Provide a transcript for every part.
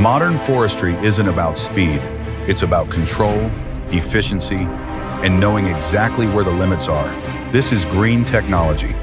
Modern forestry isn't about speed. It's about control, efficiency, and knowing exactly where the limits are. This is green technology.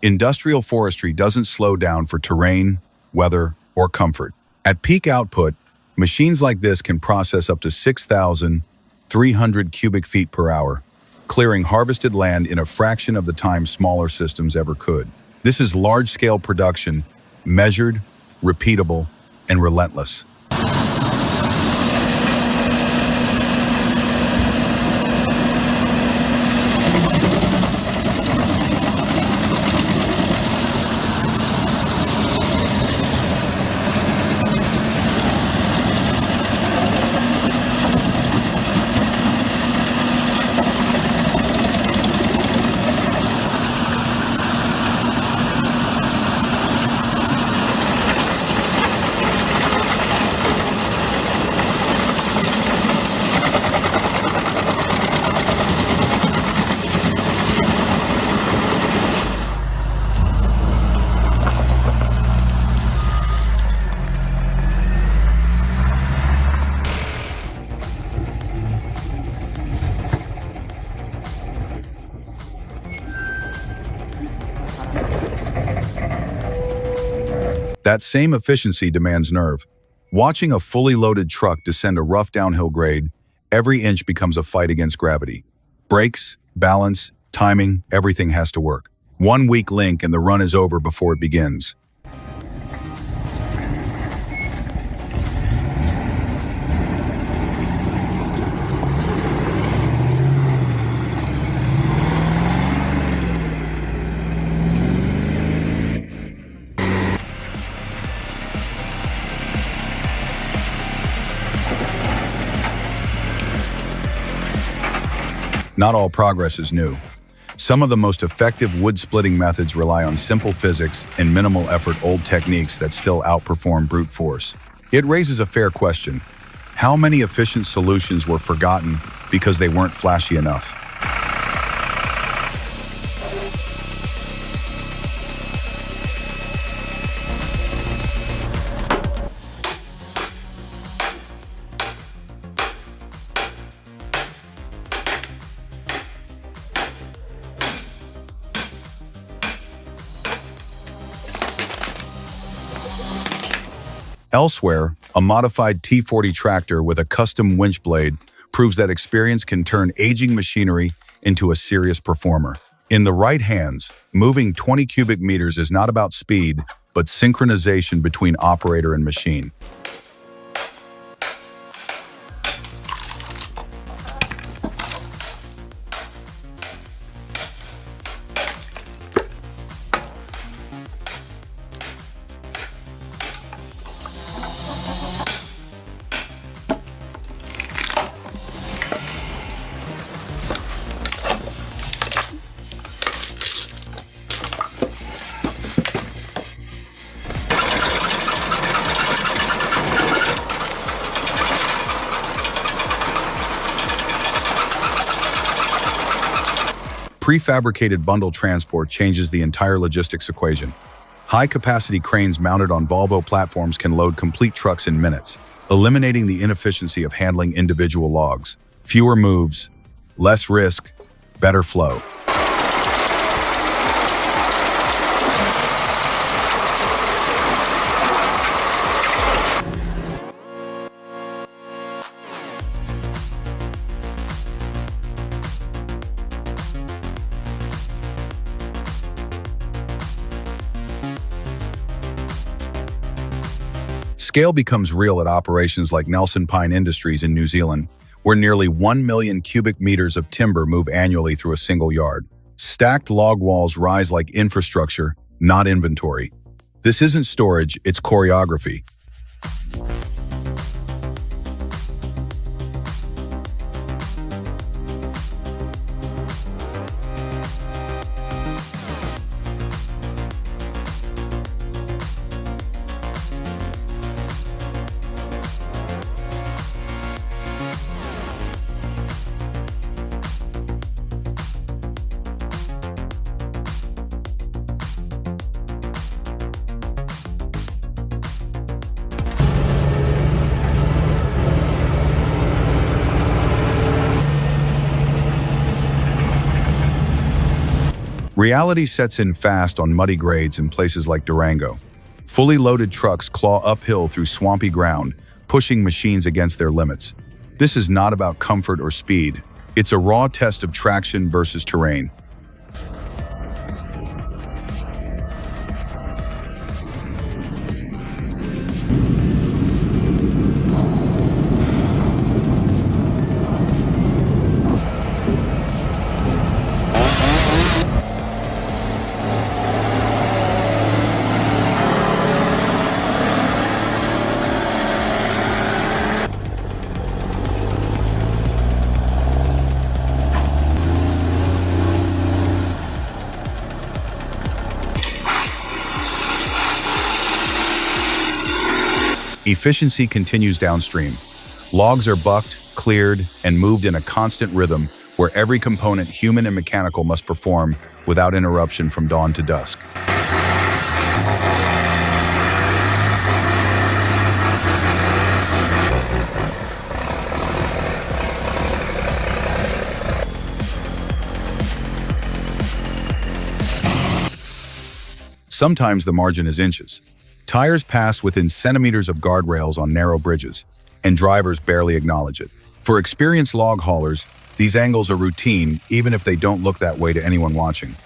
Industrial forestry doesn't slow down for terrain, weather, or comfort. At peak output, machines like this can process up to 6,300 cubic feet per hour, clearing harvested land in a fraction of the time smaller systems ever could. This is large-scale production, measured, repeatable, and relentless. That same efficiency demands nerve. Watching a fully loaded truck descend a rough downhill grade, every inch becomes a fight against gravity. Brakes, balance, timing, everything has to work. One weak link and the run is over before it begins. Not all progress is new. Some of the most effective wood-splitting methods rely on simple physics and minimal-effort old techniques that still outperform brute force. It raises a fair question. How many efficient solutions were forgotten because they weren't flashy enough? Elsewhere, a modified T40 tractor with a custom winch blade proves that experience can turn aging machinery into a serious performer. In the right hands, moving 20 cubic meters is not about speed, but synchronization between operator and machine. Prefabricated bundle transport changes the entire logistics equation. High-capacity cranes mounted on Volvo platforms can load complete trucks in minutes, eliminating the inefficiency of handling individual logs. Fewer moves, less risk, better flow. Scale becomes real at operations like Nelson Pine Industries in New Zealand, where nearly 1 million cubic meters of timber move annually through a single yard. Stacked log walls rise like infrastructure, not inventory. This isn't storage, it's choreography. Reality sets in fast on muddy grades in places like Durango. Fully loaded trucks claw uphill through swampy ground, pushing machines against their limits. This is not about comfort or speed. It's a raw test of traction versus terrain. Efficiency continues downstream. Logs are bucked, cleared, and moved in a constant rhythm where every component, human and mechanical, must perform without interruption from dawn to dusk. Sometimes the margin is inches. Tires pass within centimeters of guardrails on narrow bridges, and drivers barely acknowledge it. For experienced log haulers, these angles are routine, even if they don't look that way to anyone watching.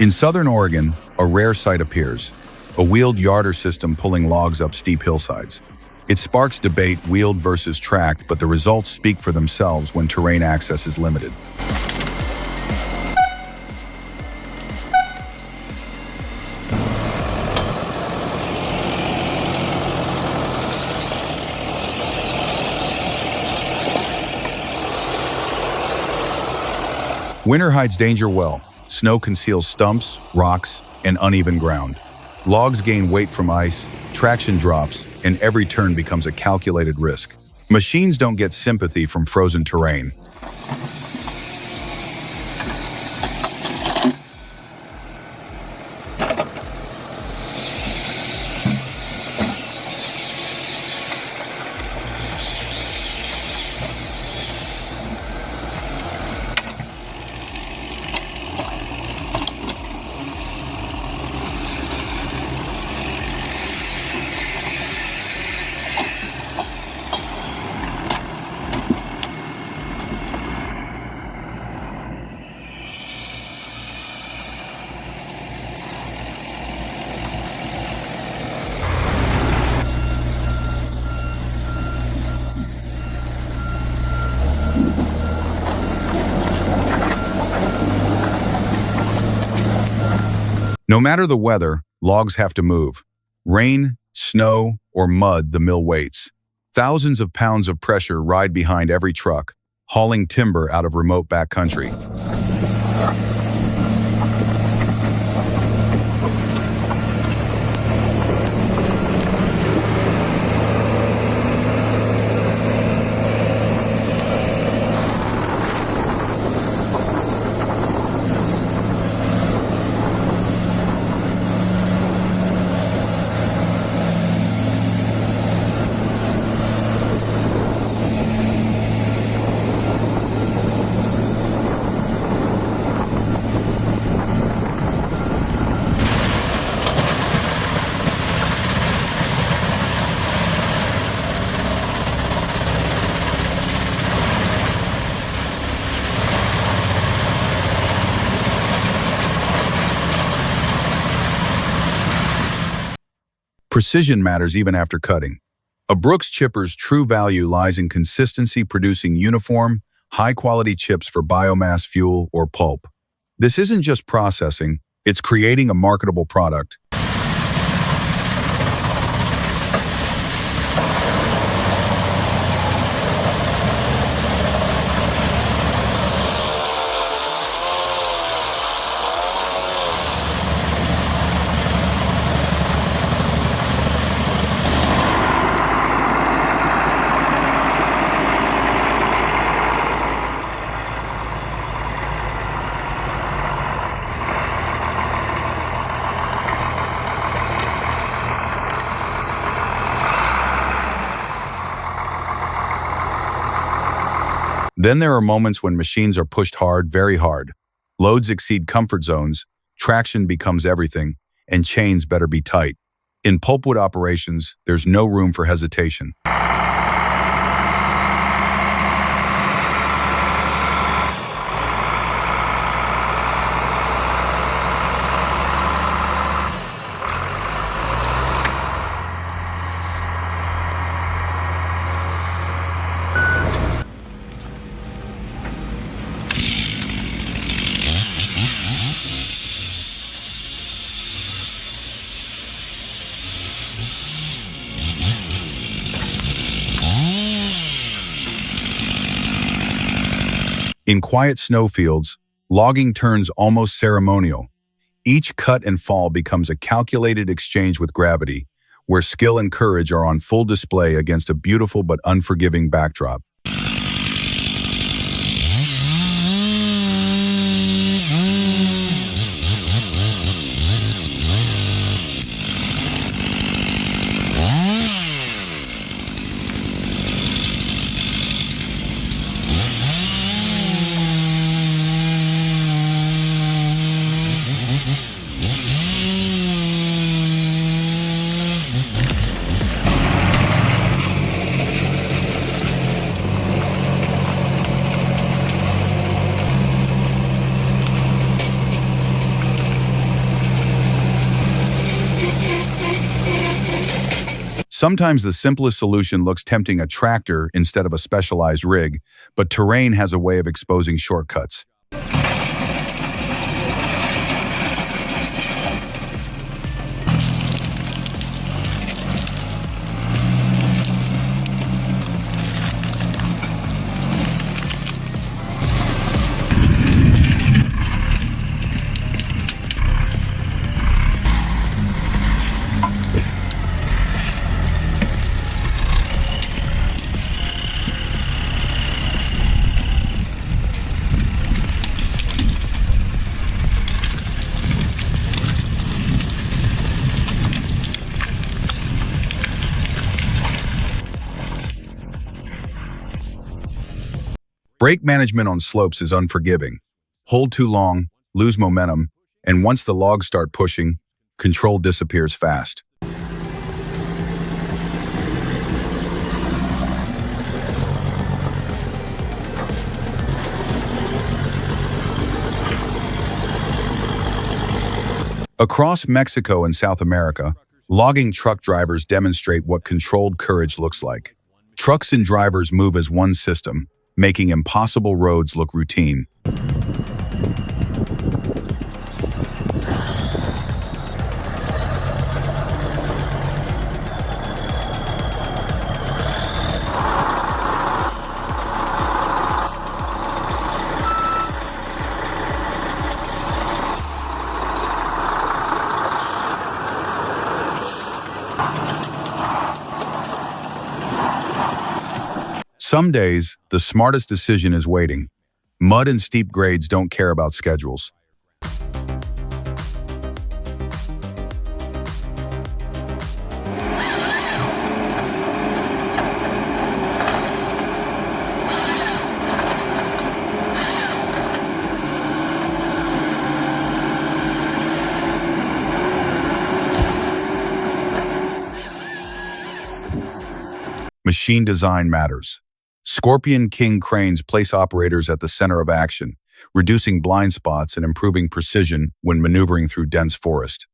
In southern Oregon, a rare sight appears, a wheeled yarder system pulling logs up steep hillsides. It sparks debate, wheeled versus tracked, but the results speak for themselves when terrain access is limited. Winter hides danger well. Snow conceals stumps, rocks, and uneven ground. Logs gain weight from ice, traction drops, and every turn becomes a calculated risk. Machines don't get sympathy from frozen terrain. No matter the weather, logs have to move. Rain, snow, or mud, the mill waits. Thousands of pounds of pressure ride behind every truck, hauling timber out of remote backcountry. Precision matters even after cutting. A Brooks chipper's true value lies in consistency, producing uniform, high-quality chips for biomass fuel or pulp. This isn't just processing, it's creating a marketable product. Then there are moments when machines are pushed hard, very hard. Loads exceed comfort zones, traction becomes everything, and chains better be tight. In pulpwood operations, there's no room for hesitation. In quiet snowfields, logging turns almost ceremonial. Each cut and fall becomes a calculated exchange with gravity, where skill and courage are on full display against a beautiful but unforgiving backdrop. Sometimes the simplest solution looks tempting, a tractor instead of a specialized rig, but terrain has a way of exposing shortcuts. Brake management on slopes is unforgiving. Hold too long, lose momentum, and once the logs start pushing, control disappears fast. Across Mexico and South America, logging truck drivers demonstrate what controlled courage looks like. Trucks and drivers move as one system, making impossible roads look routine. Some days, the smartest decision is waiting. Mud and steep grades don't care about schedules. Machine design matters. Scorpion King cranes place operators at the center of action, reducing blind spots and improving precision when maneuvering through dense forest.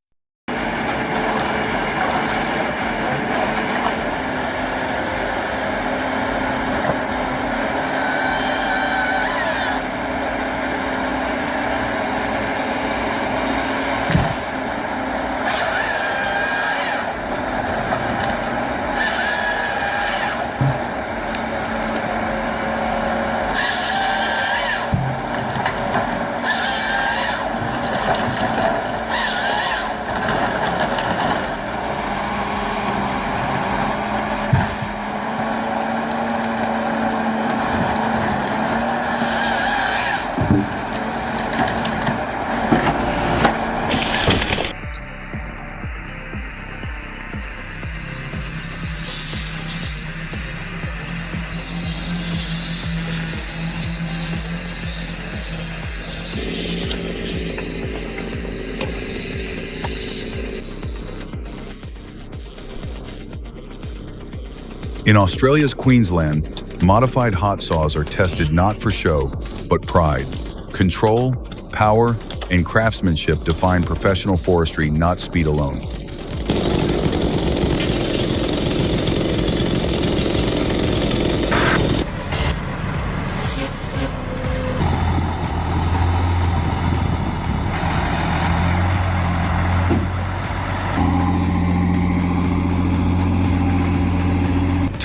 In Australia's Queensland, modified hot saws are tested not for show, but pride. Control, power, and craftsmanship define professional forestry, not speed alone.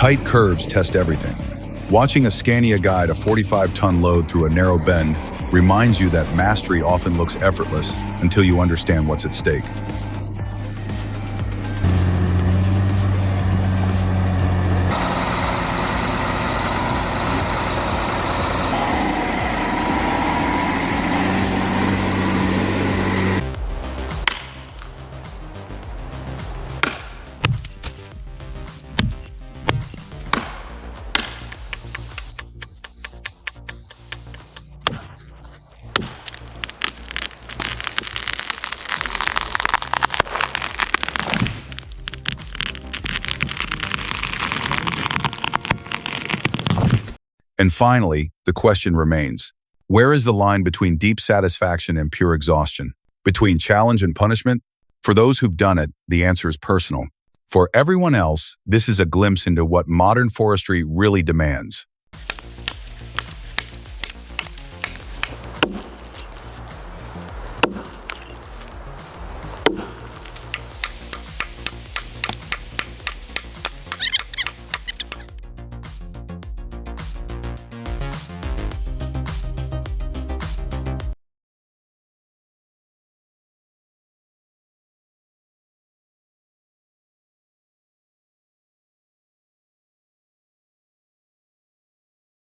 Tight curves test everything. Watching a Scania guide a 45-ton load through a narrow bend reminds you that mastery often looks effortless until you understand what's at stake. And finally, the question remains, where is the line between deep satisfaction and pure exhaustion? Between challenge and punishment? For those who've done it, the answer is personal. For everyone else, this is a glimpse into what modern forestry really demands.